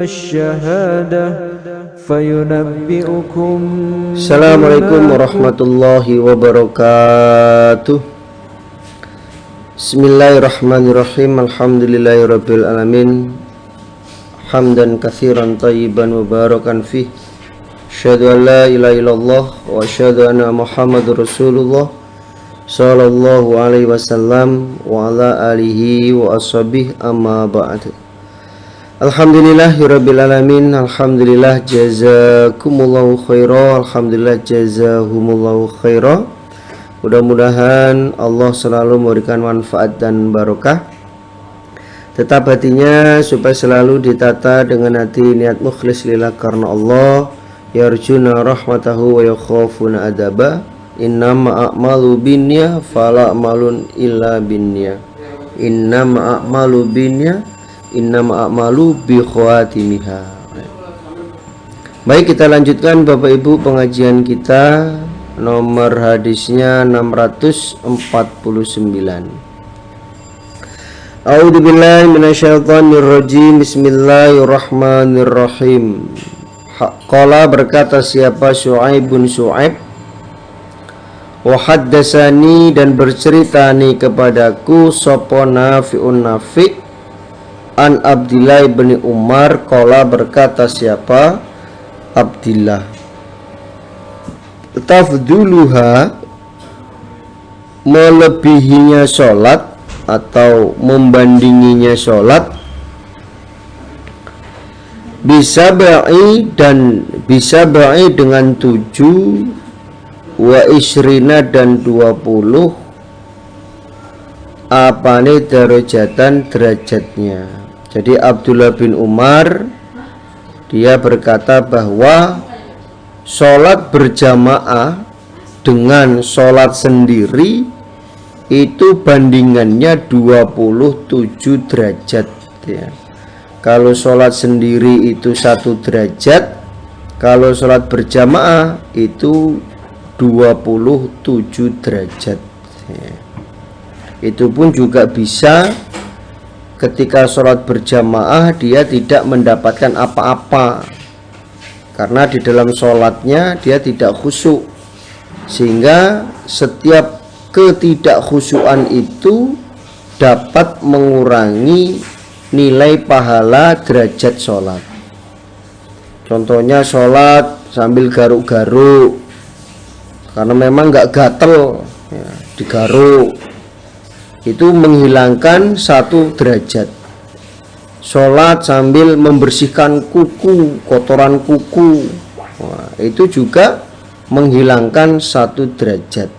الشهادة فينبئكم. Assalamualaikum warahmatullahi wabarakatuh. Bismillahirrahmanirrahim. Alhamdulillahirabbil alamin. Hamdan katsiran thayyiban mubarakan fih. Asyhadu an la ilaha illallah wa asyhadu anna Muhammadur Rasulullah sallallahu alaihi wasallam wa ala alihi wa ashabihi amma ba'd. Alhamdulillahirabbil alamin. Alhamdulillah jazakumullahu khaira. Alhamdulillah jazahumullahu khaira. Mudah-mudahan Allah selalu memberikan manfaat dan barokah tetap hatinya, supaya selalu ditata dengan hati niat mukhlis lillah karena Allah, yarjuna rahmatahu wa yakhafuna adaba. Innama a'malu binniyah fala a'malun illa binniyah. Innama a'malu binniyah innama a'malu bi khawatimiha. Baik, kita lanjutkan Bapak Ibu pengajian kita. Nomor hadisnya 649. A'udzubillahi minasyaitonirrajim. Bismillahirrahmanirrahim. Qala, berkata siapa Syu'aib bin Syu'aib, wa haddatsani, dan bercerita nih kepadaku sapa Nafi'un Nafi' an Abdillah bin Umar. Qala, berkata siapa Abdillah, tafduluha, melebihinya sholat atau membandinginya sholat, bisa ba'i, dan bisa ba'i dengan 7, wa isrina, dan 20, apa nih darajatan, derajatnya. Jadi Abdullah bin Umar dia berkata bahwa sholat berjamaah dengan sholat sendiri itu bandingannya 27 derajat ya. Kalau sholat sendiri itu 1 derajat, kalau sholat berjamaah itu 27 derajat ya. Itu pun juga bisa ketika sholat berjamaah dia tidak mendapatkan apa-apa, karena di dalam sholatnya dia tidak khusyuk, sehingga setiap ketidakkhusyuan itu dapat mengurangi nilai pahala derajat sholat. Contohnya sholat sambil garuk-garuk, karena memang nggak gatel ya, digaruk, itu menghilangkan 1 derajat. Sholat sambil membersihkan kuku, kotoran kuku, wah, itu juga menghilangkan 1 derajat.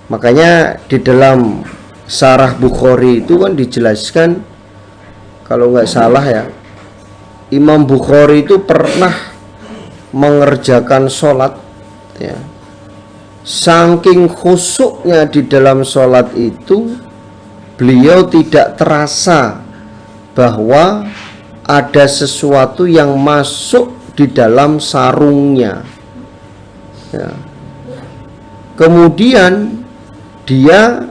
Makanya di dalam Syarah Bukhari itu kan dijelaskan, kalau nggak salah ya, Imam Bukhari itu pernah mengerjakan sholat ya, saking khusyuknya di dalam sholat itu, beliau tidak terasa bahwa ada sesuatu yang masuk di dalam sarungnya ya. Kemudian dia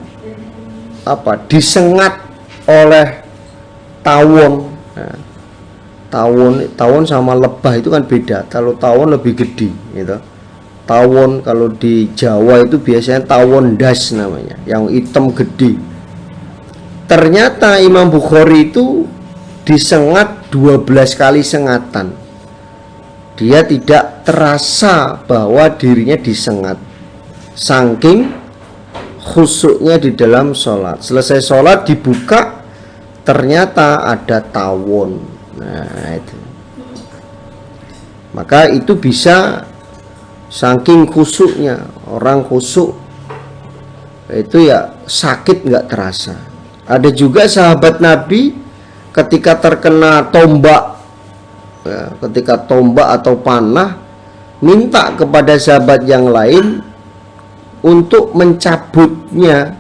disengat oleh tawon ya. Tawon sama lebah itu kan beda. Kalau tawon lebih gede gitu. Tawon kalau di Jawa itu biasanya tawon das namanya, yang hitam gede. Ternyata Imam Bukhari itu disengat 12 kali sengatan. Dia tidak terasa bahwa dirinya disengat, saking khusyuknya di dalam sholat. Selesai sholat dibuka, ternyata ada tawon. Nah itu, maka itu bisa saking khusyuknya. Orang khusyuk itu ya sakit nggak terasa. Ada juga sahabat Nabi ketika terkena tombak ya, ketika tombak atau panah, minta kepada sahabat yang lain untuk mencabutnya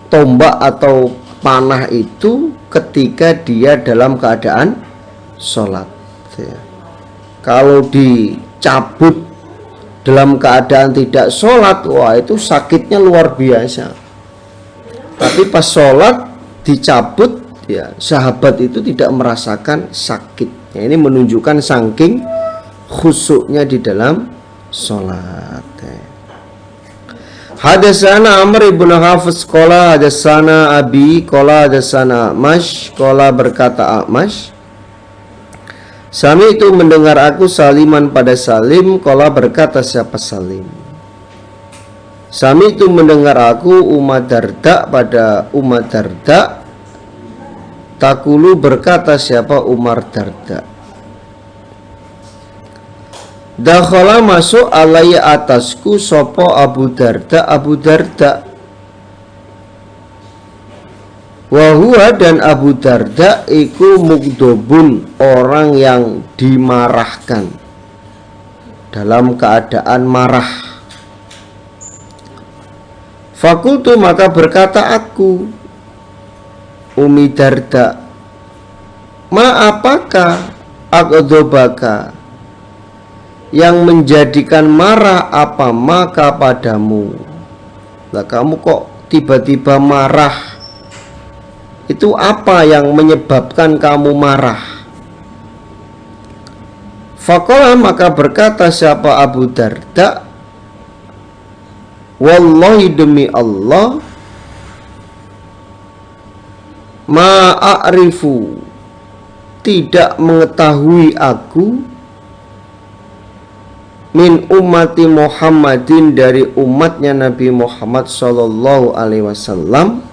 tombak atau panah itu ketika dia dalam keadaan sholat ya. Kalau dicabut dalam keadaan tidak sholat, wah itu sakitnya luar biasa. Tapi pas sholat dicabut, ya, sahabat itu tidak merasakan sakit. Ya, ini menunjukkan saking khusyuknya di dalam sholat. Hadatsana Amr ibn Hafiz qala hadatsana Abi qala hadatsana Amash qala berkata Amash, Sami itu mendengar aku Saliman pada Salim qala berkata siapa Salim. Sami itu mendengar aku Umar Darda pada Umar Darda takulu berkata siapa Umar Darda. Dakhala masuk alaiya atasku sopo Abu Darda Wahuwa dan Abu Darda iku mugdobun, orang yang dimarahkan, dalam keadaan marah. Fakultu maka berkata aku Umi Darda, ma apakah agdobaka, yang menjadikan marah apa maka padamu? Lah kamu kok tiba-tiba marah? Itu apa yang menyebabkan kamu marah? Faqala maka berkata siapa Abu Darda, wallahi demi Allah, ma'arifu, tidak mengetahui aku, min ummati Muhammadin, dari umatnya Nabi Muhammad sallallahu alaihi wasallam,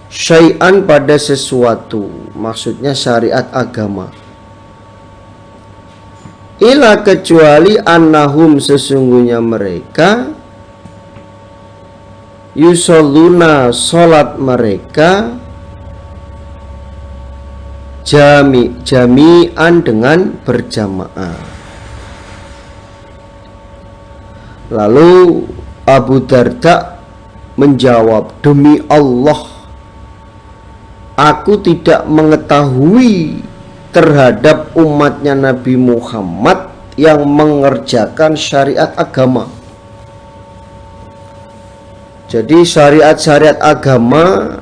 syai'an pada sesuatu, maksudnya syariat agama, ila kecuali annahum sesungguhnya mereka, yusalluna salat mereka, jami'an dengan berjamaah. Lalu Abu Darda menjawab, demi Allah, aku tidak mengetahui terhadap umatnya Nabi Muhammad yang mengerjakan syariat agama. Jadi syariat-syariat agama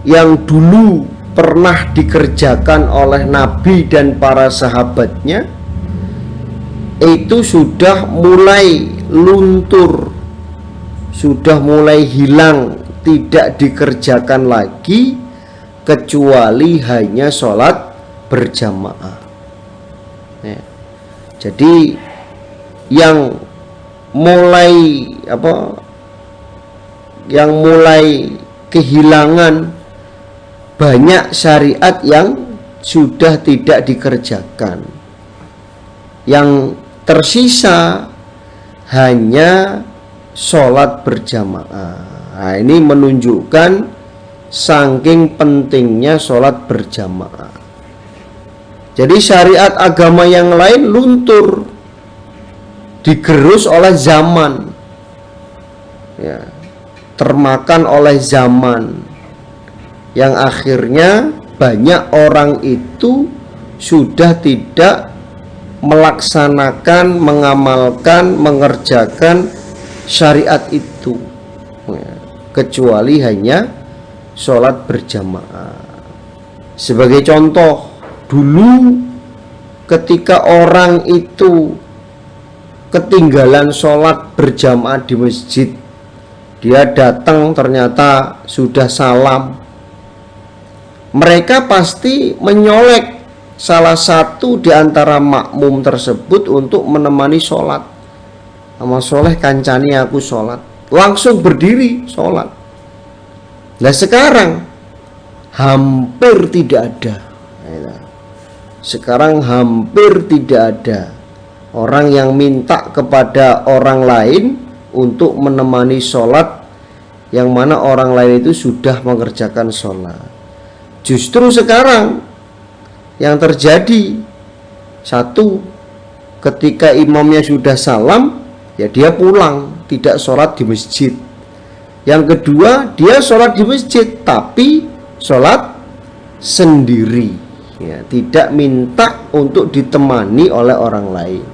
yang dulu pernah dikerjakan oleh Nabi dan para sahabatnya itu sudah mulai luntur, sudah mulai hilang, tidak dikerjakan lagi kecuali hanya sholat berjamaah. Ya. Jadi yang mulai kehilangan banyak syariat yang sudah tidak dikerjakan. Yang tersisa hanya sholat berjamaah. Nah, ini menunjukkan saking pentingnya sholat berjamaah. Jadi syariat agama yang lain luntur, digerus oleh zaman, ya, termakan oleh zaman, yang akhirnya banyak orang itu sudah tidak melaksanakan, mengamalkan, mengerjakan syariat itu, kecuali hanya sholat berjamaah. Sebagai contoh, dulu ketika orang itu ketinggalan sholat berjamaah di masjid, dia datang ternyata sudah salam, mereka pasti menyolek salah satu di antara makmum tersebut untuk menemani sholat. Sama soleh kancani aku sholat, langsung berdiri sholat. Nah sekarang hampir tidak ada. Sekarang hampir tidak ada orang yang minta kepada orang lain untuk menemani sholat, yang mana orang lain itu sudah mengerjakan sholat. Justru sekarang yang terjadi, satu, ketika imamnya sudah salam, ya dia pulang, tidak sholat di masjid. Yang kedua, dia sholat di masjid tapi sholat sendiri, ya, tidak minta untuk ditemani oleh orang lain.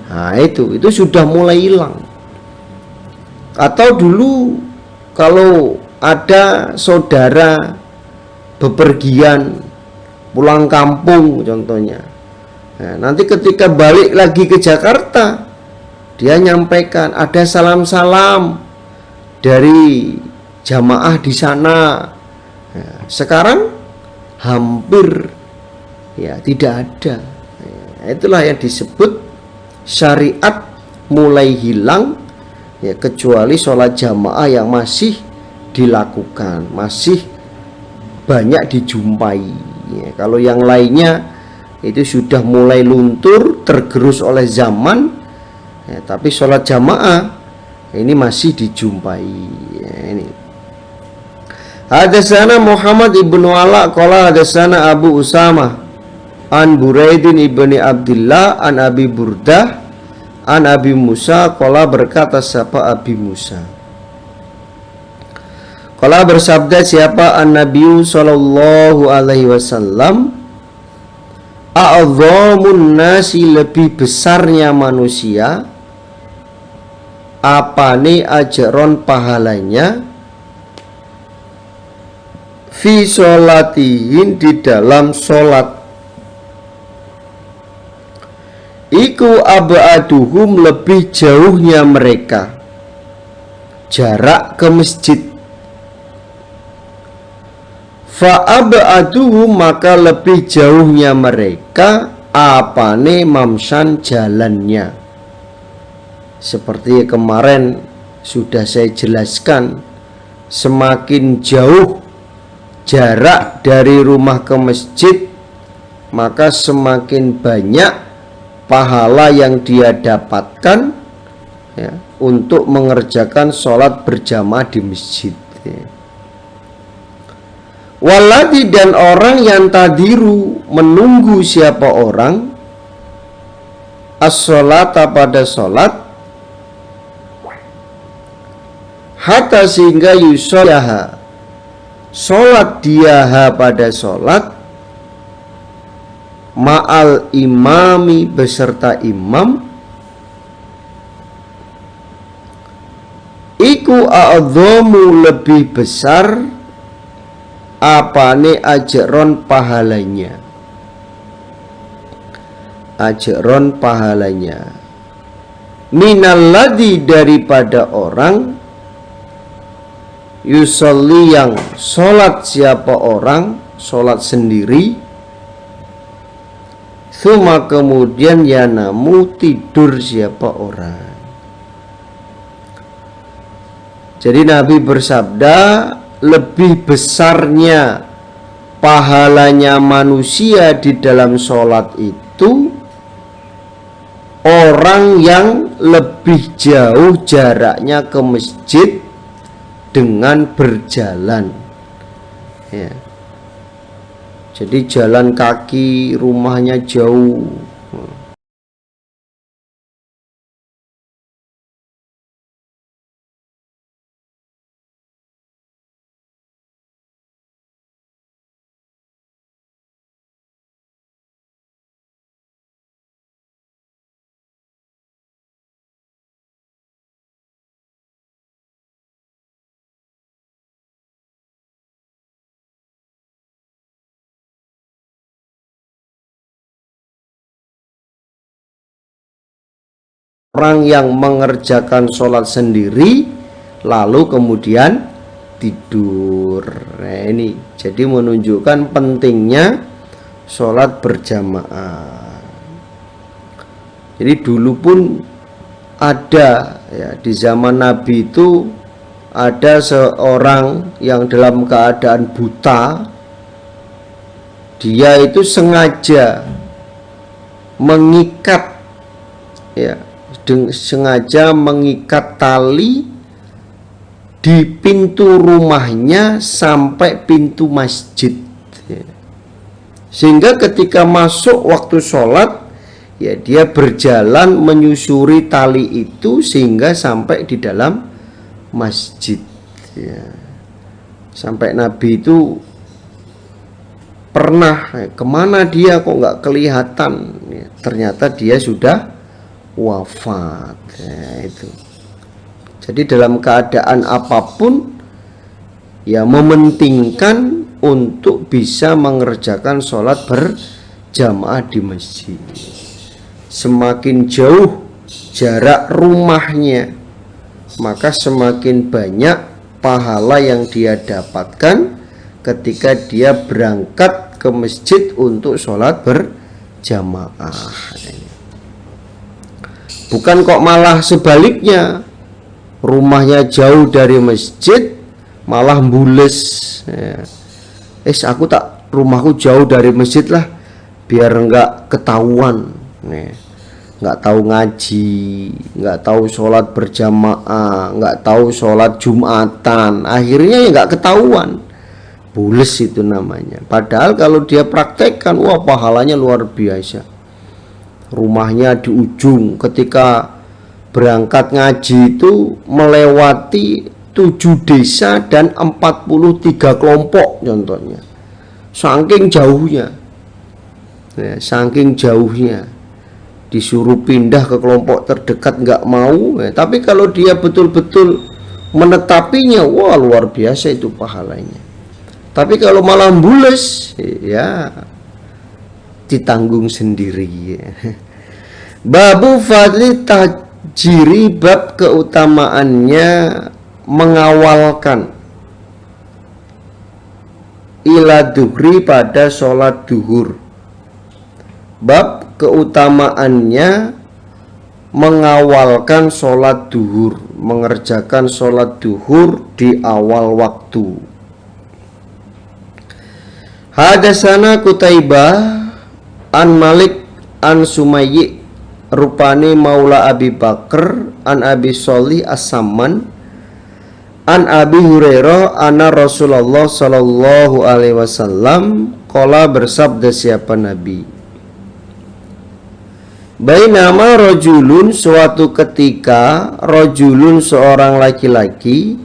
Nah itu sudah mulai hilang. Atau dulu kalau ada saudara bepergian, pulang kampung contohnya. Nah, nanti ketika balik lagi ke Jakarta, dia nyampaikan ada salam-salam dari jamaah di sana. Nah, sekarang hampir ya tidak ada. Nah, itulah yang disebut syariat mulai hilang ya, kecuali sholat jamaah yang masih dilakukan, masih banyak dijumpai ya. Kalau yang lainnya itu sudah mulai luntur, tergerus oleh zaman ya, tapi sholat jamaah ini masih dijumpai ya, ini. Hadatsana Muhammad ibnu Ala qala hadatsana Abu Usamah an Buraidin ibni Abdullah an Abi Burdah an Abi Musa qala, berkata siapa Abi Musa, qala bersabda siapa an-Nabi sallallahu alaihi wasallam, a'dhamun nasi, lebih besarnya manusia, apane ajron pahalanya, fi sholatihin, di dalam sholat, iku ab'aduhum, lebih jauhnya mereka jarak ke masjid, fa'ab'aduhum, maka lebih jauhnya mereka apane mamsan, jalannya. Seperti kemarin sudah saya jelaskan, semakin jauh jarak dari rumah ke masjid, maka semakin banyak pahala yang dia dapatkan ya, untuk mengerjakan sholat berjamaah di masjid ya. Waladi, dan orang yang tadiru, menunggu siapa orang, as-sholata, pada sholat, hatta, sehingga yusollaha, sholat diaha, pada sholat, ma'al imami, beserta imam, iku a'dhamu, lebih besar apane ajron, pahalanya, ajron pahalanya, minalladzi, daripada orang, yusolli, yang sholat siapa orang, sholat sendiri, suma, kemudian yanamu, tidur siapa orang. Jadi Nabi bersabda, lebih besarnya pahalanya manusia di dalam sholat itu orang yang lebih jauh jaraknya ke masjid dengan berjalan ya. Jadi jalan kaki, rumahnya jauh, orang yang mengerjakan sholat sendiri lalu kemudian tidur. Nah, ini jadi menunjukkan pentingnya sholat berjamaah. Jadi dulu pun ada ya, di zaman Nabi itu ada seorang yang dalam keadaan buta, dia itu sengaja mengikat ya, sengaja mengikat tali di pintu rumahnya sampai pintu masjid ya. Sehingga ketika masuk waktu sholat ya, dia berjalan menyusuri tali itu sehingga sampai di dalam masjid ya. Sampai Nabi itu pernah kemana dia kok nggak kelihatan ya, ternyata dia sudah wafat ya, itu. Jadi dalam keadaan apapun ya, mementingkan untuk bisa mengerjakan sholat berjamaah di masjid. Semakin jauh jarak rumahnya, maka semakin banyak pahala yang dia dapatkan ketika dia berangkat ke masjid untuk sholat berjamaah. Bukan kok malah sebaliknya, rumahnya jauh dari masjid malah bules ya. Aku tak, rumahku jauh dari masjid lah, biar enggak ketahuan nih. Nggak tahu ngaji, nggak tahu sholat berjamaah, nggak tahu sholat Jumatan, akhirnya ya nggak ketahuan, bules itu namanya. Padahal kalau dia praktekkan, wah pahalanya luar biasa. Rumahnya di ujung, ketika berangkat ngaji itu melewati 7 desa dan 43 kelompok contohnya, saking jauhnya ya, saking jauhnya. Disuruh pindah ke kelompok terdekat nggak mau ya. Tapi kalau dia betul-betul menetapinya, wah luar biasa itu pahalanya. Tapi kalau malah bules ya ditanggung sendiri ya. Babu fadli tajiri, bab keutamaannya mengawalkan ila duhri pada sholat duhur. Bab keutamaannya mengawalkan sholat duhur, mengerjakan sholat duhur di awal waktu. Hadasana Kutaibah an Malik an Sumayyi rupani maula Abi Bakr an Abi Sholih As-Samman an Abi Hurairah anna Rasulullah sallallahu alaihi wasallam qala, bersabda siapa Nabi, bainama rajulun, suatu ketika, rajulun seorang laki-laki,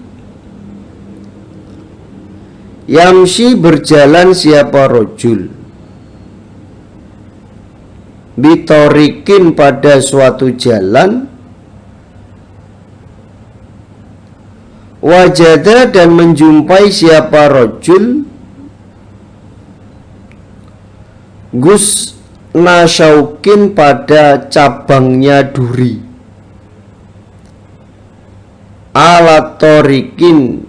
yamshi berjalan siapa rajul, bitorikin pada suatu jalan, wajada dan menjumpai siapa rajul, gus nasyaukin pada cabangnya duri, alat torikin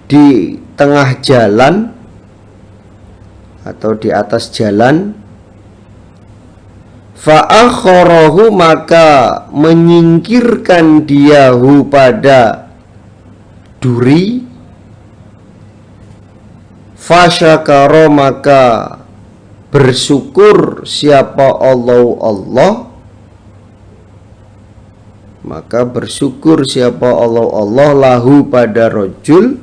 di tengah jalan atau di atas jalan, fa'akharahu maka menyingkirkan diahu pada duri, fasyakara maka bersyukur siapa Allah, maka bersyukur siapa Allah lahu pada rajul,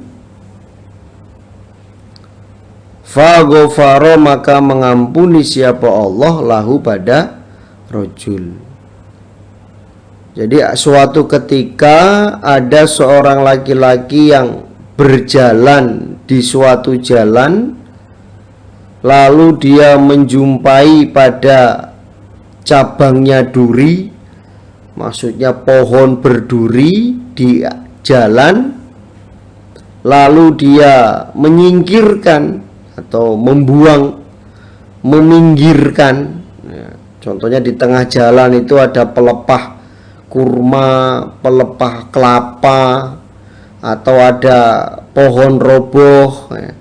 faghfara maka mengampuni siapa Allah lahu pada rajul. Jadi suatu ketika ada seorang laki-laki yang berjalan di suatu jalan, lalu dia menjumpai pada cabangnya duri, maksudnya pohon berduri di jalan, lalu dia menyingkirkan atau membuang, meminggirkan ya, contohnya di tengah jalan itu ada pelepah kurma, pelepah kelapa, atau ada pohon roboh ya.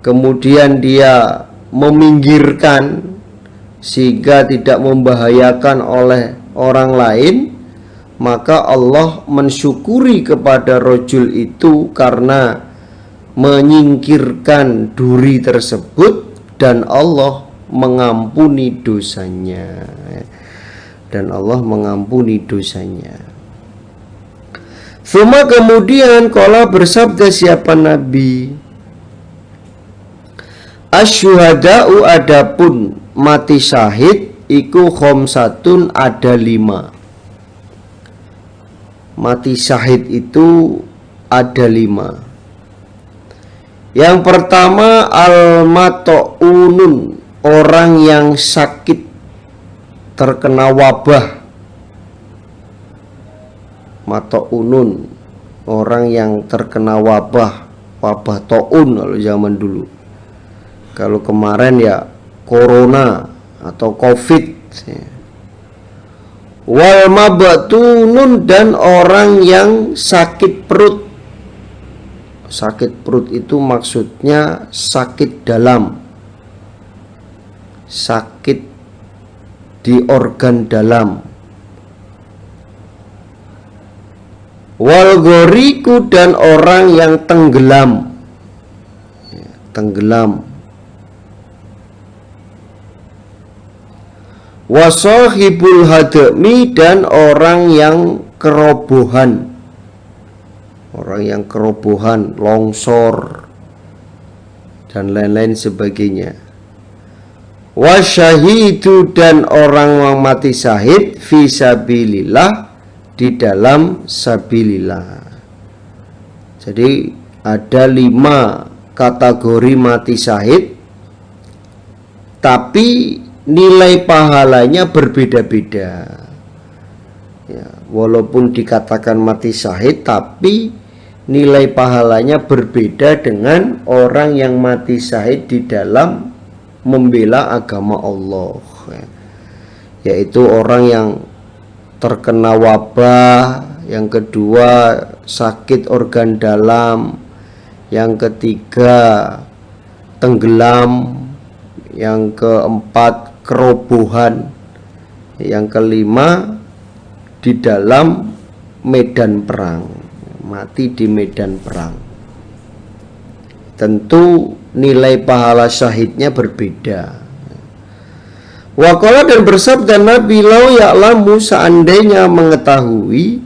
Kemudian dia meminggirkan sehingga tidak membahayakan oleh orang lain, maka Allah mensyukuri kepada rajul itu karena menyingkirkan duri tersebut, dan Allah mengampuni dosanya, dan Allah mengampuni dosanya. Suma kemudian qala, bersabda siapa Nabi, asyuhada'u adapun mati syahid iku khomsatun ada 5. Mati syahid itu ada 5. Yang pertama al-mat'unun, orang yang sakit terkena wabah. Mat'unun, orang yang terkena wabah, wabah taun kalau zaman dulu. Kalau kemarin ya corona atau covid. Wal mabtunun, dan orang yang sakit perut. Sakit perut itu maksudnya sakit dalam, sakit di organ dalam. Wal goriku, dan orang yang tenggelam, tenggelam. Wasahibul hadmi, dan orang yang kerobohan, orang yang kerobohan, longsor dan lain-lain sebagainya. Wasyahidu, dan orang yang mati syahid fisabilillah, di dalam sabilillah. Jadi ada 5 kategori mati syahid, tapi nilai pahalanya berbeda-beda. Ya, walaupun dikatakan mati syahid, tapi nilai pahalanya berbeda dengan orang yang mati syahid di dalam membela agama Allah. Yaitu orang yang terkena wabah, yang kedua sakit organ dalam, yang ketiga tenggelam, yang keempat kerobohan, yang kelima di dalam medan perang, mati di medan perang. Tentu nilai pahala syahidnya berbeda. Waqala, dan bersabda Nabi, lau ya'lamu, seandainya mengetahui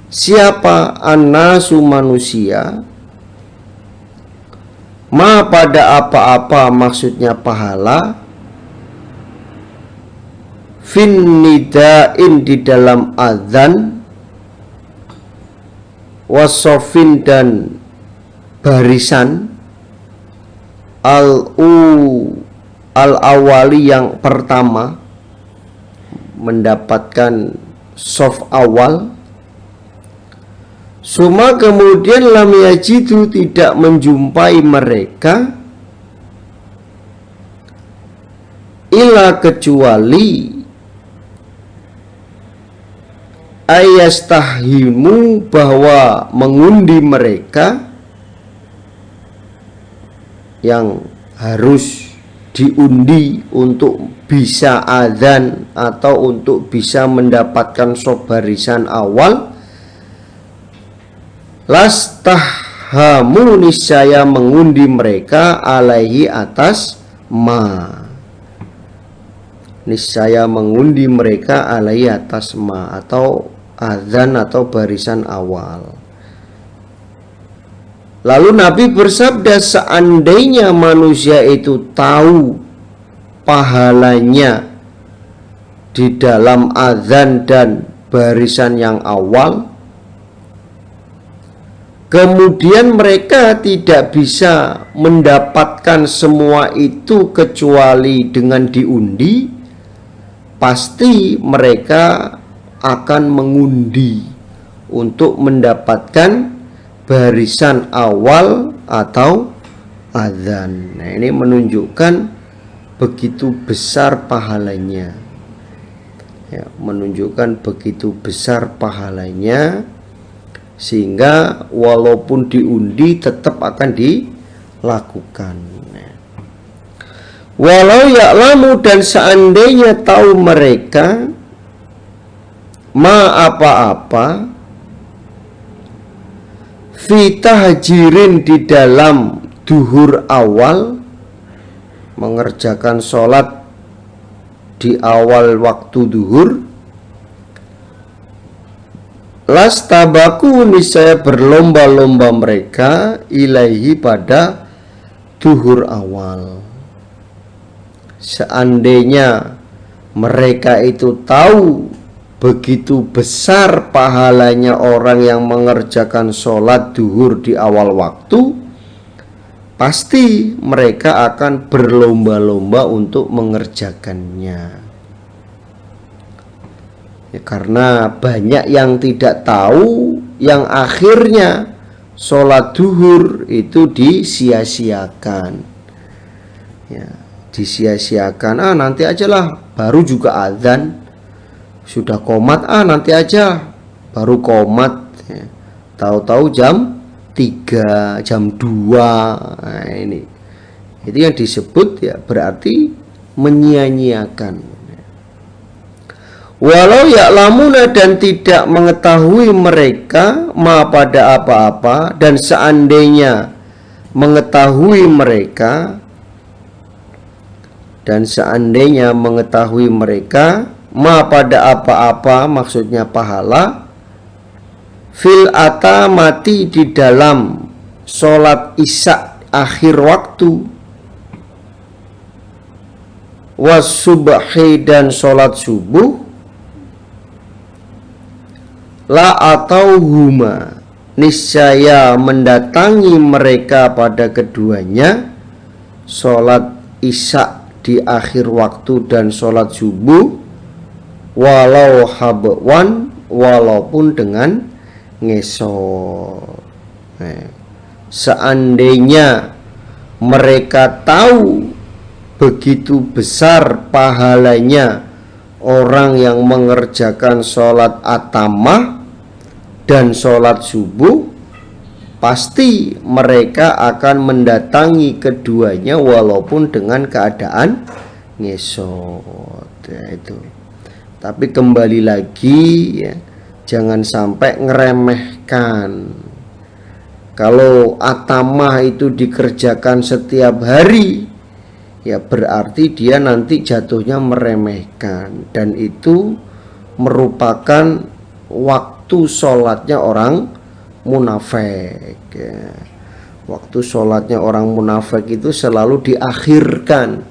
siapa annasu manusia, ma pada apa-apa, maksudnya pahala, fin nidain, di dalam azan, wasofin, dan barisan, al-awali, yang pertama, mendapatkan sof awal. Suma kemudian lam yajidu, tidak menjumpai mereka, illa, kecuali, ayastahimu, bahwa mengundi mereka, yang harus diundi untuk bisa adzan atau untuk bisa mendapatkan sof barisan awal. Lastahhamu, niscaya mengundi mereka, alaihi, atas ma, niscaya mengundi mereka, alaihi, atas ma, atau adzan atau barisan awal. Lalu Nabi bersabda, seandainya manusia itu tahu pahalanya di dalam azan dan barisan yang awal, kemudian mereka tidak bisa mendapatkan semua itu kecuali dengan diundi, pasti mereka akan mengundi untuk mendapatkan barisan awal atau azan. Nah, ini menunjukkan begitu besar pahalanya, ya, menunjukkan begitu besar pahalanya, sehingga walaupun diundi tetap akan dilakukan. Walau ya'lamu, dan seandainya tahu mereka, ma apa-apa, fitahjirin, di dalam duhur awal, mengerjakan sholat di awal waktu duhur, lastabaku, niscaya berlomba-lomba mereka, ilaihi, pada duhur awal. Seandainya mereka itu tahu begitu besar pahalanya orang yang mengerjakan sholat duhur di awal waktu, pasti mereka akan berlomba-lomba untuk mengerjakannya. Ya, karena banyak yang tidak tahu, yang akhirnya sholat duhur itu disia-siakan. ya, disia-siakan. Nanti ajalah, baru juga azan, sudah qomat, nanti aja baru qomat, ya. Tahu-tahu jam 3, jam 2. Nah, ini itu yang disebut, ya, berarti menyia-nyiakan. Walau ya'lamuna, dan tidak mengetahui mereka ma pada apa-apa, dan seandainya mengetahui mereka, ma pada apa-apa, maksudnya pahala, fil atamati, di dalam sholat isya akhir waktu, was subhi, dan sholat subuh, la atau huma, niscaya mendatangi mereka pada keduanya, sholat isya di akhir waktu dan sholat subuh, walau habwan, walaupun dengan ngesot. Seandainya mereka tahu begitu besar pahalanya orang yang mengerjakan sholat atamah dan sholat subuh, pasti mereka akan mendatangi keduanya walaupun dengan keadaan ngesot, ya, itu. Tapi kembali lagi, ya, jangan sampai ngeremehkan. Kalau atamah itu dikerjakan setiap hari, ya berarti dia nanti jatuhnya meremehkan, dan itu merupakan waktu sholatnya orang munafik, ya. Waktu sholatnya orang munafik itu selalu diakhirkan,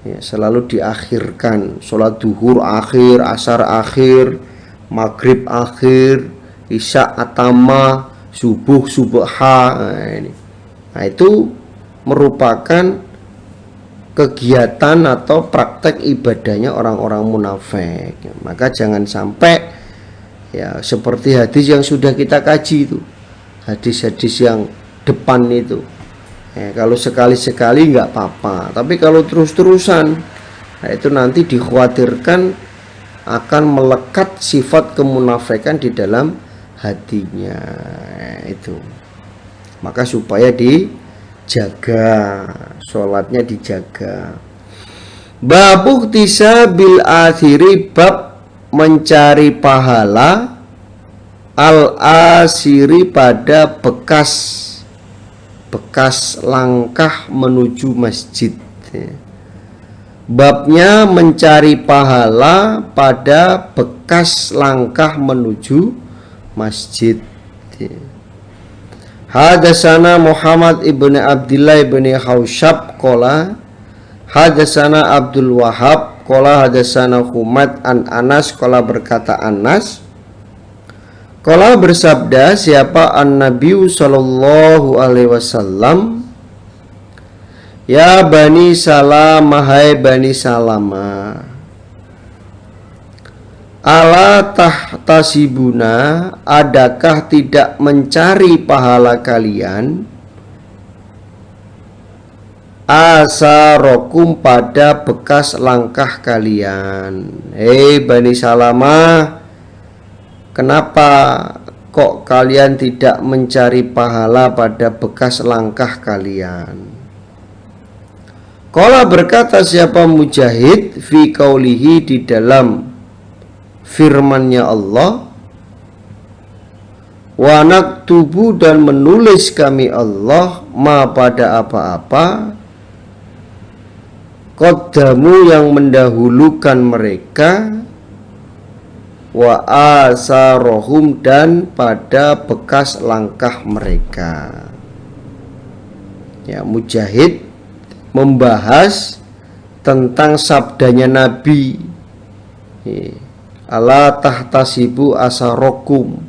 ya, selalu diakhirkan. Sholat duhur akhir, asar akhir, maghrib akhir, isya atama, subuh subha. Nah, itu merupakan kegiatan atau praktek ibadahnya orang-orang munafik. Maka jangan sampai, ya, seperti hadis yang sudah kita kaji itu, hadis-hadis yang depan itu, ya, kalau sekali-sekali nggak apa-apa, tapi kalau terus-terusan, nah, itu nanti dikhawatirkan akan melekat sifat kemunafikan di dalam hatinya, itu. Maka supaya dijaga, sholatnya dijaga. Babu tisabil akhiri, bab mencari pahala al-asiri, pada bekas langkah menuju masjid. Babnya mencari pahala pada bekas langkah menuju masjid. Hadatsana Muhammad ibn Abdullah ibn Khawshab qala hadatsana Abdul Wahhab qala hadatsana Humaid an Anas qala, berkata Anas, qala bersabda siapa an-Nabi sallallahu alaihi wasallam, ya Bani Salamah, hai Bani Salamah, ala tahtasibuna, adakah tidak mencari pahala kalian, asarokum, pada bekas langkah kalian. Hei Bani Salamah, kenapa kok kalian tidak mencari pahala pada bekas langkah kalian? Qala, berkata siapa Mujahid, fi qaulihi, di dalam firman-Nya Allah, wa naktubu, dan menulis kami Allah, ma pada apa-apa, qaddamu, yang mendahulukan mereka, wa asarohum, dan pada bekas langkah mereka. Ya, Mujahid membahas tentang sabdanya Nabi, ala tahtasibu asarokum,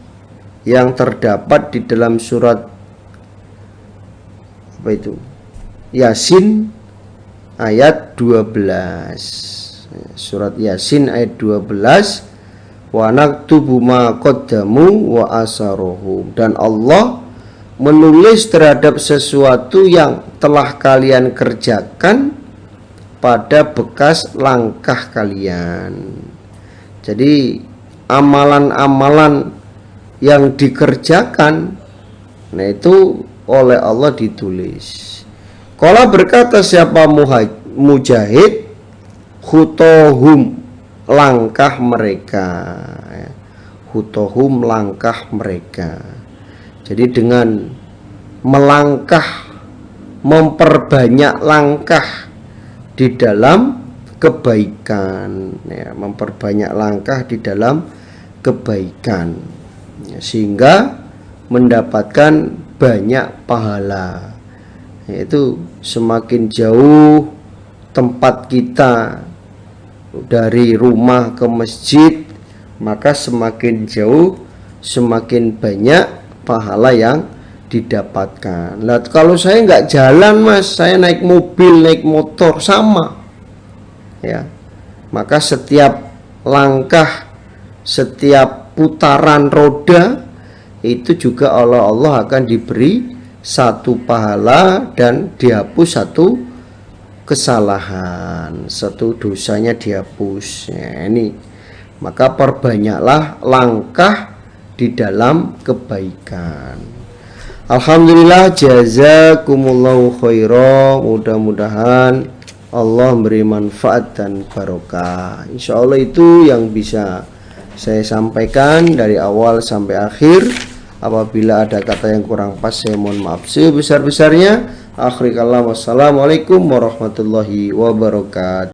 yang terdapat di dalam surat apa itu, Yasin ayat 12. Surat Yasin ayat 12, wa naktubu ma qaddamu wa asarohum, dan Allah menulis terhadap sesuatu yang telah kalian kerjakan pada bekas langkah kalian. Jadi amalan-amalan yang dikerjakan, nah itu oleh Allah ditulis. Qala berkata siapa Mujahid, khutohum, langkah mereka, khutohum, langkah mereka. Jadi dengan melangkah, memperbanyak langkah di dalam kebaikan, ya, memperbanyak langkah di dalam kebaikan, ya, sehingga mendapatkan banyak pahala. Yaitu semakin jauh tempat kita dari rumah ke masjid, maka semakin jauh semakin banyak pahala yang didapatkan. Lah kalau saya nggak jalan mas, saya naik mobil, naik motor, sama ya, maka setiap langkah, setiap putaran roda itu juga Allah akan diberi satu pahala dan dihapus satu kesalahan, satu dosanya dihapus ya, ini maka perbanyaklah langkah di dalam kebaikan. Alhamdulillah, jazakumullahu khairan. Mudah-mudahan Allah memberi manfaat dan barokah. Insya Allah itu yang bisa saya sampaikan dari awal sampai akhir. Apabila ada kata yang kurang pas, saya mohon maaf sebesar-besarnya. Akhir kalam, wassalamualaikum warahmatullahi wabarakatuh.